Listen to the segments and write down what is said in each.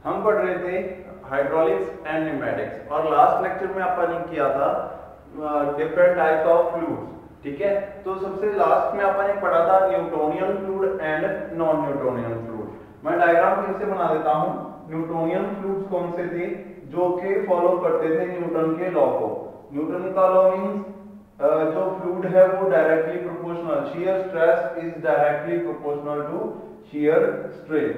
हम पढ़ रहे थे हाइड्रोलिक्स एंड न्यूमेटिक्स और लास्ट लेक्चर में अपन ने किया था डिफरेंट टाइप्स ऑफ फ्लूइड्स। ठीक है, तो सबसे लास्ट में अपन ने पढ़ा था Newtonian fluid and non Newtonian fluid. मैं डायग्राम फिर से बना देता हूं। न्यूटोनियन फ्लूइड्स कौन से थे? जो कि फॉलो करते थे न्यूटन के लॉ को। न्यूटन का लॉ मींस जो फ्लूइड है वो directly proportional, shear stress is directly proportional to shear strain.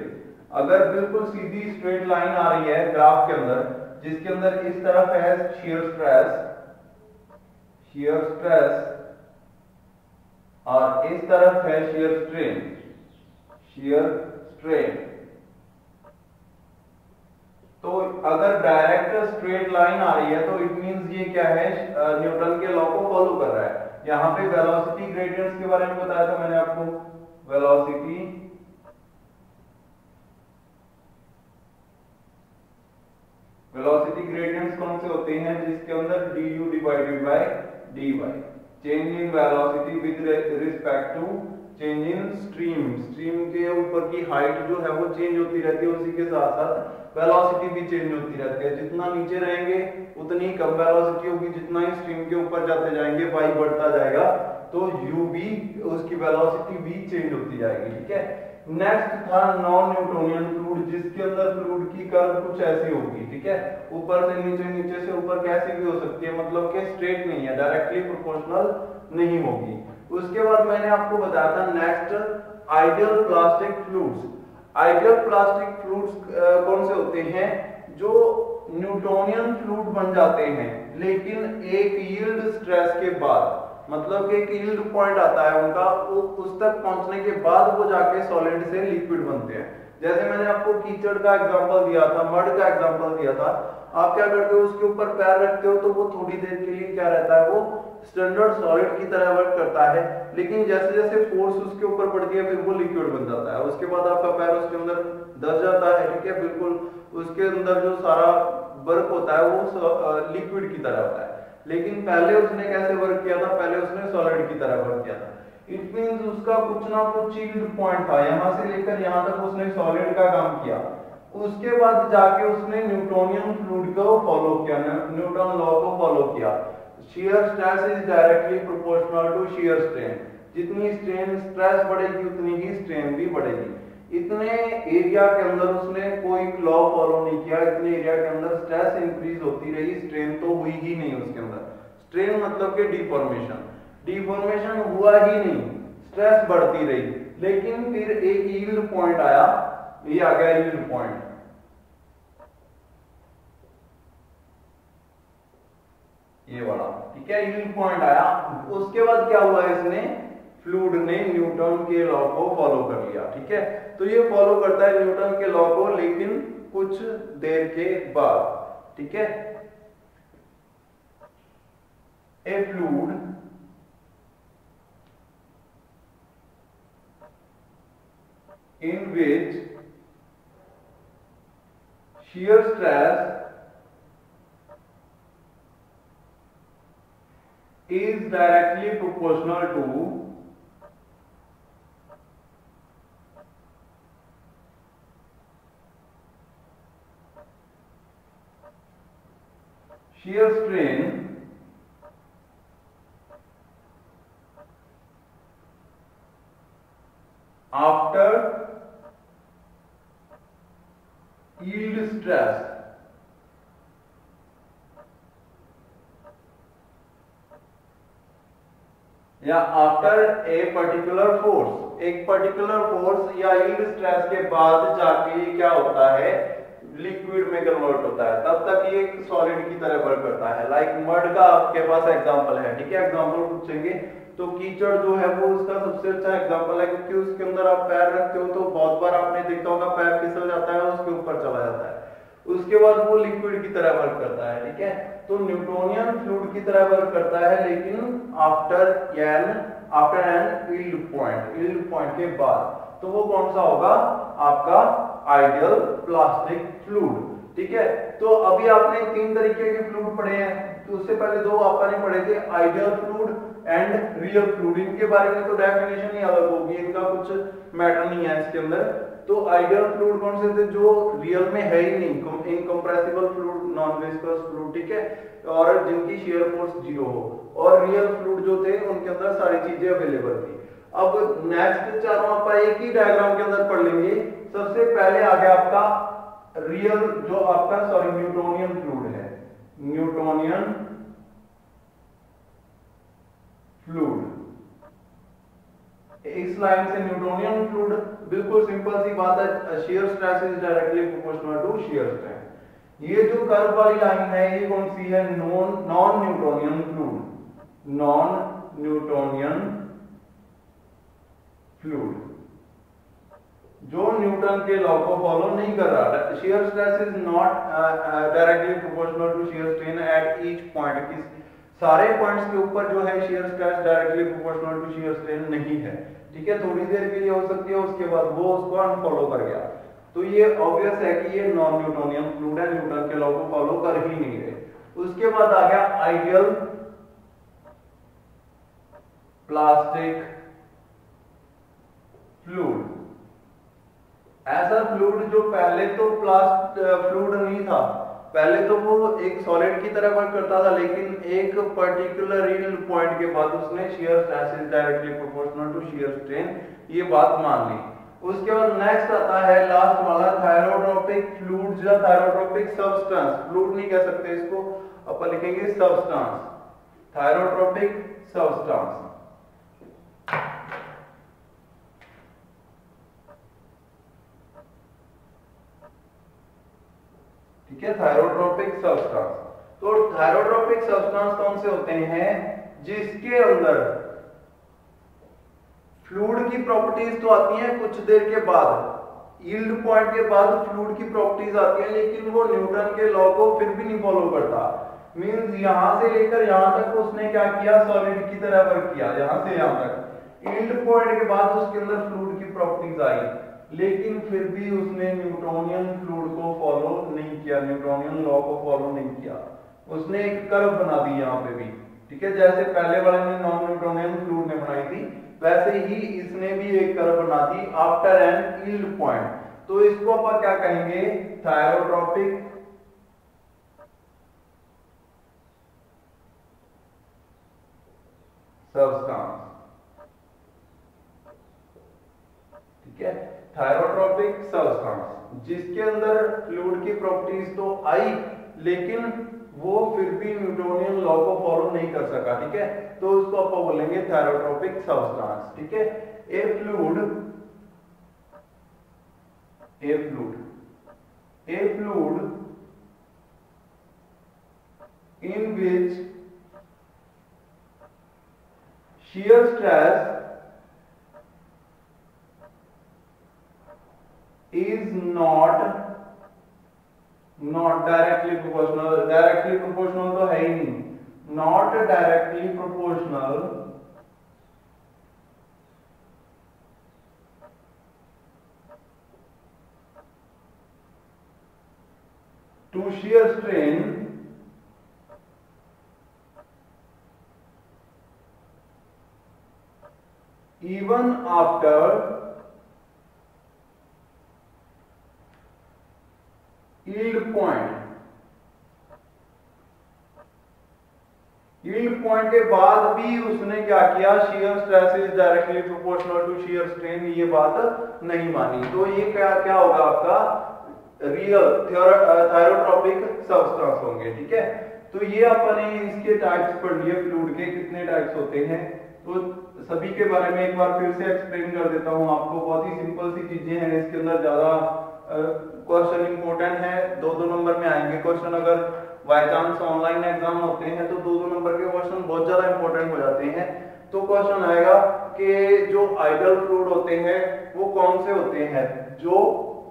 अगर बिल्कुल सीधी स्ट्रेट लाइन आ रही है ग्राफ के अंदर, जिसके अंदर इस तरफ है शियर स्ट्रेस और इस तरफ है शियर स्ट्रेन, तो अगर डायरेक्ट स्ट्रेट लाइन आ रही है तो इट मींस ये क्या है, न्यूटन के लॉ को फॉलो कर रहा है। यहां पे वेलोसिटी ग्रेडियंट्स के बारे में बताया था मैंने आपको। वेलोसिटी ग्रेडियंट्स कौन से होते हैं? जिसके अंदर du divided by dy, change in velocity with respect to change in stream के ऊपर की हाइट जो है वो चेंज होती रहती है, उसी के साथ साथ वेलोसिटी भी चेंज होती रहती है। जितना नीचे रहेंगे उतनी कम वेलोसिटी होगी, जितना ही स्ट्रीम के ऊपर जाते जाएंगे y बढ़ता जाएगा तो u भी, उसकी वेलोसिटी भी चेंज होती जाएगी। ठीक है, नेक्स्ट था नॉन न्यूटोनियन फ्लूइड, जिसके अंदर फ्लूइड की कर्व कुछ ऐसी होगी। ठीक है, ऊपर से नीचे, नीचे से ऊपर कैसी भी हो सकती है, मतलब कि स्ट्रेट नहीं है, डायरेक्टली प्रोपोर्शनल नहीं होगी। उसके बाद मैंने आपको बताया था next ideal plastic fluids. Ideal plastic fluids कौन से होते हैं? जो न्यूटोनियन फ्लूइड बन जाते हैं लेकिन एक यील्ड स्ट्रेस के बाद, मतलब कि एक यील्ड पॉइंट आता है उनका, उस तक पहुंचने के बाद वो जाके सॉलिड से लिक्विड बनते हैं। जैसे मैंने आपको कीचड़ का एग्जांपल दिया था, मड का एग्जांपल दिया था। आप क्या करते हो, उसके ऊपर पैर रखते हो तो वो थोड़ी देर के लिए क्या रहता है, वो स्टैंडर्ड सॉलिड की तरह वर्क करता है, लेकिन जैसे जैसे फोर्स उसके ऊपर पड़ती है फिर वो लिक्विड बन जाता है। उसके बाद आपका पैर उसके अंदर दब जाता है। ठीक है, बिल्कुल उसके अंदर जो सारा वर्क होता है वो लिक्विड की तरह होता है। लेकिन पहले उसने कैसे वर्क किया था? पहले उसने सॉलिड की तरह वर्क किया था। इट मींस उसका कुछ ना कुछ यील्ड पॉइंट था, यहां से लेकर यहां तक उसने सॉलिड का काम किया। उसके बाद जाके उसने न्यूटोनियन फ्लूइड को फॉलो किया, न्यूटन लॉ को फॉलो किया। Shear stress is directly proportional to shear strain. जितनी स्ट्रेस बढ़ेगी उतनी ही स्ट्रेन भी बढ़ेगी। इतने एरिया के अंदर उसने कोई लॉ फॉलो नहीं किया। इतने एरिया के अंदर स्ट्रेस इंक्रीज होती रही, स्ट्रेन तो हुई ही नहीं उसके अंदर। स्ट्रेन मतलब कि डिफॉर्मेशन हुआ ही नहीं, स्ट्रेस बढ़ती रही। लेकिन फिर एक यील्ड पॉइंट आया, ये आ गया यील्ड पॉइंट। ये वाला, ठीक है, यील्ड पॉइंट आया। उसके बाद क्या हुआ, इसने फ्लूइड ने न्यूटन के लॉ को फॉलो कर लिया। ठीक है, तो ये फॉलो करता है न्यूटन के लॉ को, लेकिन कुछ देर के बाद। ठीक है, ए fluid in which shear stress is directly proportional to shear strain after yield stress या आफ्टर ए पर्टिकुलर फोर्स। एक पर्टिकुलर फोर्स या यील्ड स्ट्रेस के बाद जाके ये क्या होता है, लिक्विड में कन्वर्ट होता है। तब तक ये एक सॉलिड की तरह वर्क करता है। लाइक मड का आपके पास एग्जांपल है। ठीक है, एग्जांपल पूछेंगे तो कीचड़ जो है वो उसका सबसे अच्छा एग्जांपल है, क्योंकि उसके अंदर आप पैर रखते हो तो बहुत बार आपने देखा होगा पैर फिसल जाता है और उसके ऊपर चला जाता है। उसके बाद वो लिक्विड की तरह वर्क करता है। ठीक है, तो न्यूटोनियन फ्लूइड की तरह वर्क करता है, लेकिन आफ्टर एन यील्ड पॉइंट के बाद। तो वो कौन सा होगा आपका आइडियल प्लास्टिक फ्लूइड। ठीक है, तो अभी आपने 3 तरीके के फ्लूइड पढ़े हैं। तो उससे पहले 2 आपने पढ़े थे, ideal fluid and real fluid. इनके बारे में तो डेफिनेशन ही अलग होगी, इनका कुछ मैटर नहीं है इसके अंदर। तो आइडियल फ्लूइड कौन से थे, जो रियल में है ही नहीं, incompressible fluid, non viscous fluid, ठीक है, और जिनकी शियर फोर्स 0 हो, और रियल फ्लूइड जो थे उनके अंदर सारी चीजें अवेलेबल थी। अब नेक्स्ट चारों आप एक ही डायग्राम के अंदर पढ़ लेंगे। सबसे पहले आ गया आपका रियल जो आपका न्यूटोनियन फ्लूइड है, न्यूटोनियन फ्लूइड। इस लाइन से न्यूटोनियन फ्लूइड, बिल्कुल सिंपल सी बात है, shear stress is directly proportional to shear strain. ये जो कर्व वाली लाइन है ये कौन सी है, non Newtonian fluid, non Newtonian fluid, जो न्यूटन के लॉ को फॉलो नहीं कर रहा। Shear stress is not directly proportional to shear strain at each point, सारे पॉइंट्स के ऊपर जो है shear stress directly proportional to shear strain नहीं है, ठीक है। थोड़ी देर के लिए हो सकती है, उसके बाद वो उसको अनफॉलो कर गया। तो ये ऑब्वियस है कि ये नॉन न्यूटोनियन फ्लूइड है, न्यूटन के लॉ को फॉलो कर ही नहीं रहे। उसके बाद आ गया आइडियल प्लास्टिक फ्लूइड। ऐसा फ्लूइड जो पहले तो फ्लूइड नहीं था, पहले तो वो एक सॉलिड की तरह वर्क करता था, लेकिन एक पर्टिकुलर यील्ड पॉइंट के बाद उसने shear stress is directly proportional to shear strain, ये बात मान ली। उसके बाद नेक्स्ट आता है लास्ट वाला थायरोट्रोपिक फ्लूइड, या थायरोट्रोपिक सब्सटेंस, फ्लूइड नहीं कह सकते इसको, अपन लिखेंगे सब्सटेंस, थायरोट्रोपिक सब्सटेंस। ठीक है, थायरोट्रोपिक सब्सटेंस। तो थायरोट्रोपिक सब्सटेंस कौन से होते हैं, जिसके अंदर फ्लूइड की प्रॉपर्टीज तो आती हैं कुछ देर के बाद, यील्ड पॉइंट के बाद फ्लूइड की प्रॉपर्टीज आती हैं, लेकिन वो न्यूटन के लॉ को फिर भी नहीं फॉलो करता। मींस यहां से लेकर यहां तक उसने क्या किया, सॉलिड की तरह वर्क किया, यहां से यहां तक। यील्ड पॉइंट के बाद उसके अंदर फ्लूइड की प्रॉपर्टीज आई, लेकिन फिर भी उसने न्यूटोनियन फ्लूइड को फॉलो नहीं किया, न्यूटोनियन लॉ को फॉलो नहीं किया। उसने एक कर्व बना दी यहाँ पे भी, ठीक है, जैसे पहले वाले ने नॉन न्यूटोनियन फ्लूइड ने बनाई थी, वैसे ही इसने भी एक कर्व बना दी आफ्टर एन यील्ड पॉइंट। तो इसको अपन क्या कहेंगे, थायरोट्रोपिक सब्सटेंस, ठीक है, थायरोट्रोपिक सब्सटेंस, जिसके अंदर फ्लूइड की प्रॉपर्टीज तो आई, लेकिन वो फिर भी न्यूटोनियन लॉ को फॉलो नहीं कर सका, ठीक है। तो उसको अपन बोलेंगे थायरोट्रोपिक सब्सटेंस, ठीक है। ए fluid in which shear stress is not directly proportional तो है ही नहीं, not directly proportional to shear strain even after yield point। Yield point के बाद भी उसने क्या किया, shear stress is directly proportional to shear strain, ये बात नहीं मानी। तो ये क्या होगा आपका रियल थायरोट्रोपिक सब्सटेंस होंगे, ठीक है। तो ये अपन ने इसके टाइप्स पढ़ लिए, फ्लूइड के कितने टाइप्स होते हैं, तो सभी के बारे में एक बार फिर से एक्सप्लेन कर देता हूं आपको। बहुत ही सिंपल सी चीजें हैं, इसके अंदर ज्यादा क्वेश्चन इंपॉर्टेंट है, 2-2 नंबर में आएंगे क्वेश्चन। अगर बाय चांस ऑनलाइन एग्जाम होते हैं तो 2-2 नंबर के क्वेश्चन बहुत ज्यादा इंपॉर्टेंट हो जाते हैं। तो क्वेश्चन आएगा कि जो आइडियल फ्लूइड होते हैं वो कौन से होते हैं, जो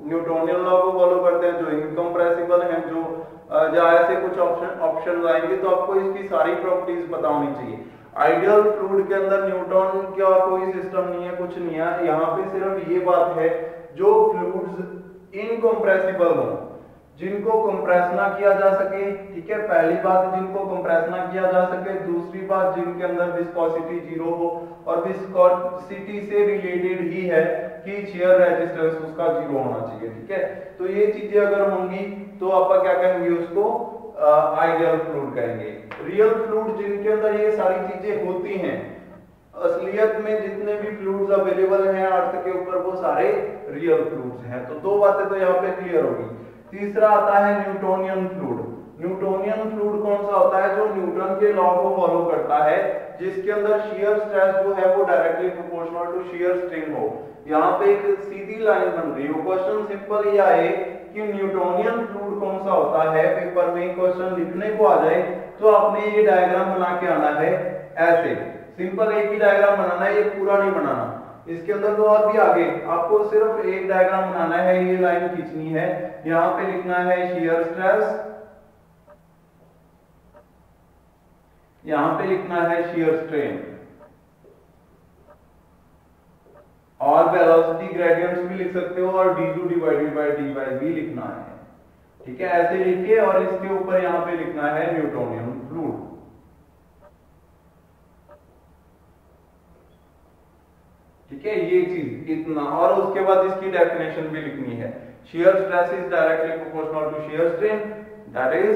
न्यूटोनियन लॉ को फॉलो करते हैं, जो इनकम्प्रेसिबल हैं, जो ऐसे कुछ ऑप्शन आएंगे, तो आपको इसकी सारी प्रॉपर्टीज पता होनी चाहिए। आइडियल फ्लूइड के अंदर न्यूटन का कोई सिस्टम नहीं है, कुछ नहीं है, यहाँ पे सिर्फ ये बात है जो फ्लूइड्स इनकम्प्रेसिबल हो, जिनको कंप्रेस ना किया जा सके, ठीक है, पहली बात जिनको कंप्रेस ना किया जा सके, दूसरी बात जिनके अंदर विस्कोसिटी जीरो हो और विस्कोसिटी से रिलेटेड ही है कि शियर रेजिस्टेंस उसका जीरो होना चाहिए, ठीक है। तो ये चीजें अगर होंगी तो आप क्या कहेंगे, उसको आइडियल फ्लूइड कहेंगे। रियल फ्लूइड जिनके अंदर ये सारी चीजें होती हैं, असलियत में जितने भी फ्लूइड्स अवेलेबल हैं अर्थ के ऊपर वो सारे रियल फ्लूइड्स हैं। तो दो बातें तो यहाँ पे क्लियर होगी। तीसरा आता है न्यूटोनियन फ्लूइड। न्यूटोनियन फ्लूइड कौन सा होता है, जो न्यूटन के लॉ को फॉलो करता है, जिसके अंदर शियर स्ट्रेस जो है वो directly proportional to shear strain हो। यहाँ पे एक सीधी लाइन बन रही हो। क्वेश्चन सिंपल ये आए कि न्यूटोनियन फ्लूइड कौन सा होता है, पेपर में क्वेश्चन लिखने को आ जाए तो आपने ये डायग्राम बना के आना है ऐसे। सिंपल एक ही डायग्राम बनाना है, ये पूरा नहीं बनाना। इसके अंदर तो और भी आगे आपको सिर्फ एक डायग्राम बनाना है, ये लाइन खींचनी है, यहाँ पे लिखना है शियर स्ट्रेस, यहाँ पे लिखना है शियर स्ट्रेन, और वेलोसिटी ग्रेडियंट्स भी लिख सकते हो और du डिवाइडेड बाय dy भी लिखना है, ठीक है। ऐसे लिखिए और इसके ऊपर यहाँ पे लिखना है न्यूटोनियन फ्लूइड, ठीक है, ये चीज इतना। और उसके बाद इसकी डेफिनेशन भी लिखनी है। Shear stress is directly proportional to shear strain, that is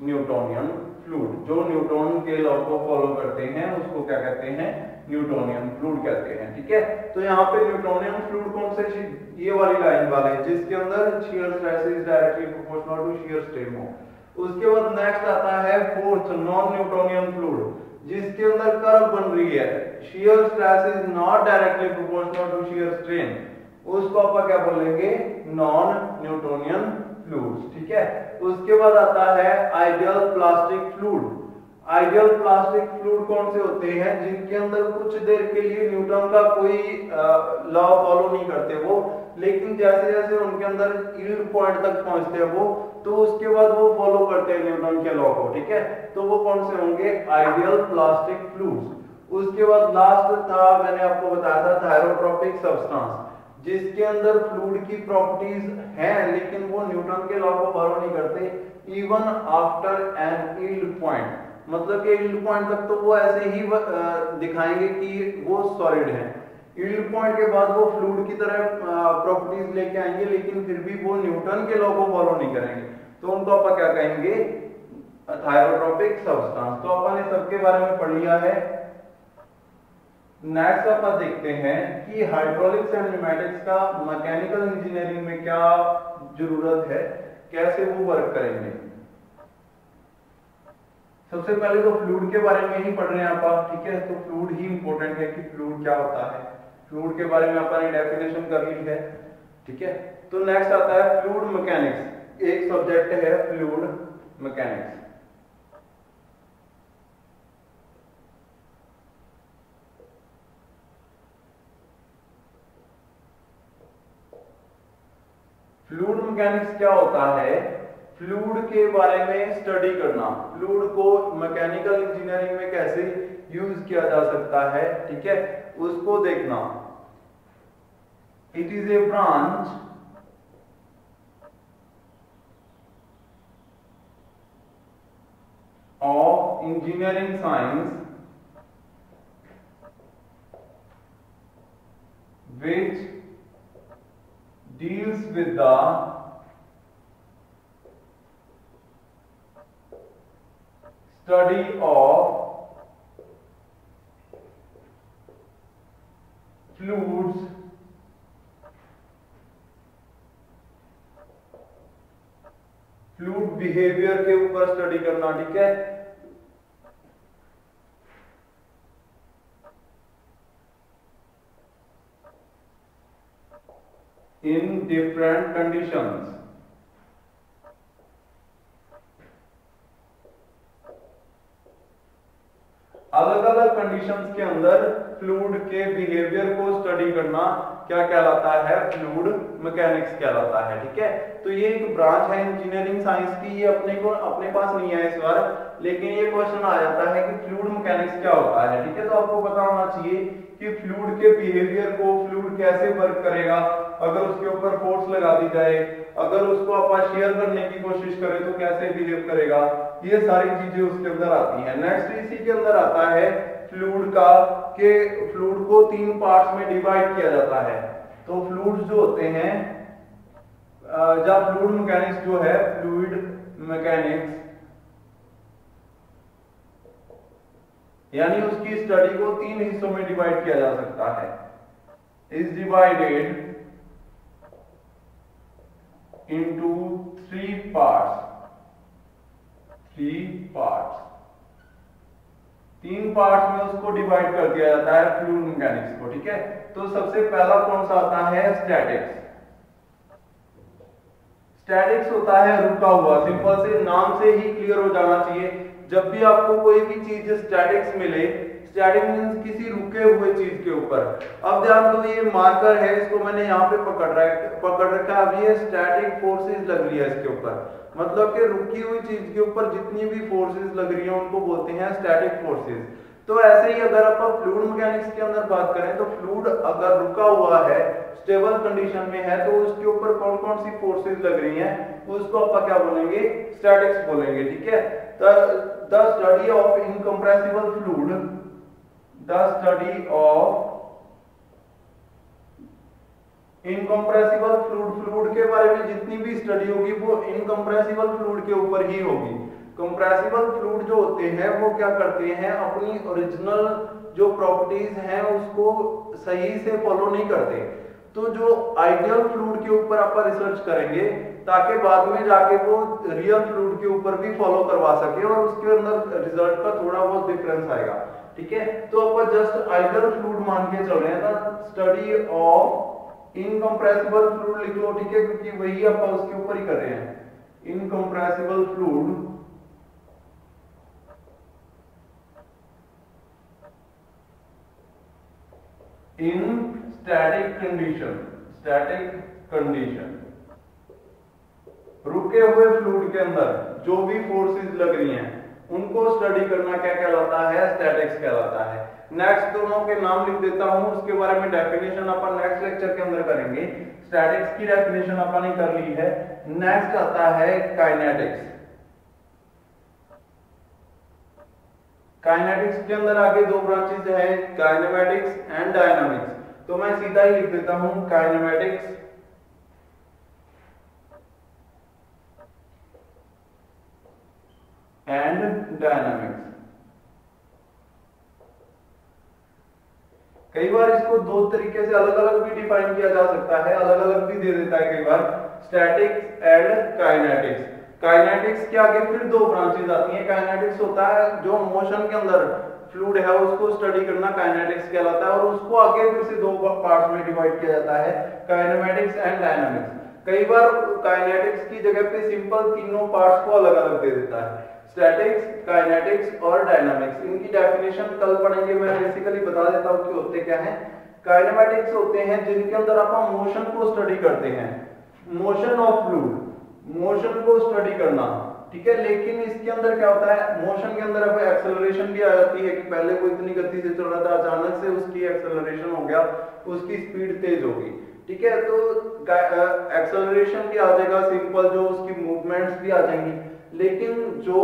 Newtonian fluid. जो न्यूटन के लॉ को फॉलो करते हैं उसको क्या कहते हैं, न्यूटोनियन फ्लूइड कहते हैं, ठीक है। तो यहाँ पे न्यूटोनियन फ्लूइड कौन से, ये वाली लाइन वाले जिसके अंदर shear stress is directly proportional to shear strain हो। उसके बाद नेक्स्ट आता है फोर्थ, नॉन न्यूटोनियन फ्लूइड, जिसके अंदर कर्व बन रही है, shear stress is not directly proportional to shear strain, उसको आप क्या बोलेंगे, नॉन न्यूटोनियन फ्लूइड्स, ठीक है। उसके बाद आता है ideal plastic fluid. Ideal plastic fluid कौन से होते हैं, जिनके अंदर कुछ देर के लिए न्यूटन का कोई लॉ फॉलो नहीं करते वो, लेकिन जैसे जैसे उनके अंदर यील्ड पॉइंट तक पहुंचते हैं वो, तो उसके बाद वो फॉलो करते हैं न्यूटन के लॉ को, ठीक है। तो वो कौन से होंगे, आइडियल प्लास्टिक फ्लूइड्स। उसके बाद लास्ट था, मैंने आपको बताया था थायरोट्रोपिक सब्सटेंस, जिसके अंदर फ्लूइड की प्रॉपर्टीज हैं लेकिन वो न्यूटन के लॉ को फॉलो नहीं करते even after an yield point, मतलब कि यील्ड पॉइंट तक तो वो ऐसे ही दिखाएंगे कि वो सॉलिड है, यील्ड पॉइंट के बाद वो फ्लूइड की तरह प्रॉपर्टीज लेके आएंगे, लेकिन फिर भी वो न्यूटन के लॉ को फॉलो नहीं करेंगे, तो उनको आप क्या कहेंगे, थायरोट्रोपिक सब्सटेंस। तो अपन ने सबके बारे में पढ़ लिया है। नेक्स्ट अपन देखते हैं कि हाइड्रोलिक्स एंड न्यूमेटिक्स का मैकेनिकल इंजीनियरिंग में क्या जरूरत है, कैसे वो वर्क करेंगे। सबसे पहले तो फ्लूइड के बारे में ही पढ़ रहे हैं आप, ठीक है। तो फ्लूइड ही इंपॉर्टेंट है कि फ्लूइड क्या होता है, फ्लूइड के बारे में अपन ने डेफिनेशन कर ली है, ठीक है। तो नेक्स्ट आता है फ्लूइड मैकेनिक्स, एक सब्जेक्ट है फ्लूइड मैकेनिक्स। फ्लूइड मैकेनिक्स क्या होता है, फ्लूइड के बारे में स्टडी करना, फ्लूइड को मैकेनिकल इंजीनियरिंग में कैसे यूज किया जा सकता है, ठीक है, उसको देखना। It is a branch of engineering science which deals with the study of fluids fluid behaviour के ऊपर स्टडी करना, ठीक है। In different conditions, अलग अलग कंडीशंस के अंदर फ्लूइड के बिहेवियर को स्टडी करना क्या कहलाता है, फ्लूइड मैकेनिक्स कहलाता है, ठीक है। तो ये एक ब्रांच है इंजीनियरिंग साइंस की, ये अपने पास नहीं है इस बार, लेकिन ये क्वेश्चन आ जाता है कि फ्लूइड मैकेनिक्स क्या होता है, ठीक है। तो आपको पता होना चाहिए कि फ्लूइड के बिहेवियर को, फ्लूइड कैसे वर्क करेगा, अगर उसके ऊपर फोर्स लगा दी जाए अगर उसको आप शेयर करने की कोशिश करें तो कैसे बिहेव करेगा, ये सारी चीजें उसके अंदर आती हैं। नेक्स्ट इसी के अंदर आता है फ्लूइड का, कि फ्लूइड को 3 पार्ट्स में डिवाइड किया जाता है। तो फ्लूइड जो होते हैं, जब फ्लूइड मैकेनिक्स जो है, फ्लूइड मैकेनिक्स यानी उसकी स्टडी को 3 हिस्सों में डिवाइड किया जा सकता है। Is divided into 3 parts, 3 parts, 3 parts में उसको डिवाइड कर दिया जाता है फ्लूइड मैकेनिक्स को। ठीक है, तो सबसे पहला कौन सा आता है, स्टैटिक्स। स्टैटिक्स होता है रुका हुआ, सिंपल से नाम से ही क्लियर हो जाना चाहिए। जब भी आपको कोई भी चीज स्टैटिक्स मिले, स्टैटिक मींस किसी रुके हुए चीज के ऊपर। अब ध्यान दो, ये मार्कर है, इसको मैंने यहाँ पे पकड़ रखा है। अब ये स्टैटिक फोर्सेस लग रही है इसके ऊपर, मतलब कि रुकी हुई चीज के ऊपर जितनी भी फोर्सेस लग रही है उनको बोलते हैं स्टैटिक फोर्सेस। तो ऐसे ही अगर आप फ्लूइड मैकेनिक्स के अंदर बात करें तो फ्लूइड अगर रुका हुआ है, स्टेबल कंडीशन में है, तो उसके ऊपर कौन कौन सी फोर्सेस लग रही हैं उसको आप क्या बोलेंगे, स्टैटिक्स बोलेंगे। ठीक है, the study of incompressible fluid, the study of incompressible fluid, fluid के बारे में जितनी भी स्टडी होगी वो इनकम्प्रेसिबल फ्लूइड के ऊपर ही होगी। कंप्रेसिबल फ्लूइड जो होते हैं वो क्या करते हैं, अपनी ओरिजिनल जो प्रॉपर्टीज हैं उसको सही से फॉलो नहीं करते। तो जो आइडियल फ्लूइड के ऊपर आप रिसर्च करेंगे ताकि बाद में जाके वो रियल फ्लूइड के ऊपर भी फॉलो करवा सके और उसके अंदर रिजल्ट का थोड़ा बहुत डिफरेंस आएगा। ठीक है, तो आप जस्ट आइडियल फ्लूइड मान के चल रहे हैं ना, स्टडी ऑफ इनकम्प्रेसिबल फ्लूइड लिख लो। ठीक है, क्योंकि वही आप उसके ऊपर ही कर रहे हैं, incompressible fluid in static condition, static condition, रुके हुए फ्लूइड के अंदर जो भी फोर्सेस लग रही हैं उनको स्टडी करना क्या कहलाता है, स्टैटिक्स कहलाता है। नेक्स्ट दोनों के नाम लिख देता हूं, उसके बारे में डेफिनेशन अपन नेक्स्ट लेक्चर के अंदर करेंगे। स्टैटिक्स की डेफिनेशन अपन ने कर ली है। नेक्स्ट आता है काइनेटिक्स। काइनेटिक्स के अंदर आगे दो ब्रांचेस है, काइनेमेटिक्स एंड डायनामिक्स। तो मैं सीधा ही लिख देता हूं काइनेमेटिक्स एंड डायनामिक्स। कई बार इसको दो तरीके से अलग अलग भी डिफाइन किया जा सकता है, अलग अलग भी दे देता है कई बार, स्टैटिक्स एंड काइनेटिक्स। काइनेटिक्स के आगे फिर दो ब्रांचेस आती हैं। काइनेटिक्स होता है जो मोशन के अंदर फ्लूइड है उसको स्टडी करना, काइनेटिक्स कहलाता है, और उसको आगे फिर से दो पार्ट्स में डिवाइड किया जाता है, काइनेमेटिक्स एंड डायनामिक्स। कई बार काइनेटिक्स की जगह पे सिंपल तीनों पार्ट्स को अलग अलग दे देता है, स्टैटिक्स, काइनेटिक्स और डायनामिक्स। इनकी डेफिनेशन कल पढ़ेंगे, मैं बेसिकली बता देता हूं कि होते क्या हैं। काइनेमेटिक्स होते हैं जिनके अंदर आप मोशन को स्टडी करते हैं, मोशन ऑफ फ्लूइड, मोशन को स्टडी करना। ठीक है, लेकिन इसके अंदर क्या होता है, मोशन के अंदर अब एक्सेलरेशन भी आ जाती है कि पहले वो इतनी गति से चल रहा था, अचानक से उसकी एक्सेलरेशन हो गया, उसकी स्पीड तेज होगी। ठीक है, तो एक्सेलरेशन भी आ जाएगा, सिंपल जो उसकी मूवमेंट्स भी आ जाएंगी, लेकिन जो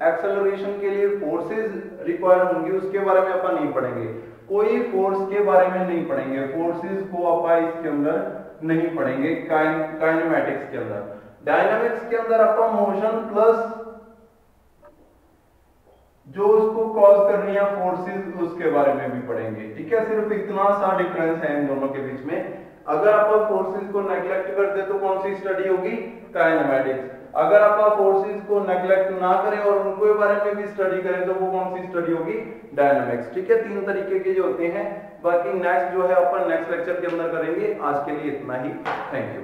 एक्सेलरेशन के लिए फोर्सेस रिक्वायर होंगी उसके बारे में अपन नहीं पढ़ेंगे, कोई फोर्स के बारे में नहीं पढ़ेंगे, फोर्सेस को अपन इसके अंदर नहीं पढ़ेंगे काइनेमेटिक्स के अंदर। डायनामिक्स के अंदर अपन मोशन प्लस जो उसको कॉज कर रही है फोर्सेस उसके बारे में भी पढ़ेंगे। ठीक है, सिर्फ इतना सा डिफरेंस है इन दोनों के बीच में। अगर आप फोर्सेस को नेग्लेक्ट कर दे तो कौन सी स्टडी होगी, काइनेमेटिक्स। अगर आप फोर्सेस को नेग्लेक्ट ना करें और उनके बारे में भी स्टडी करें तो वो कौन सी स्टडी होगी, डायनामिक्स। ठीक है, तीन तरीके के जो होते हैं। बाकी नेक्स्ट जो है अपन नेक्स्ट लेक्चर के अंदर करेंगे। आज के लिए इतना ही, थैंक यू।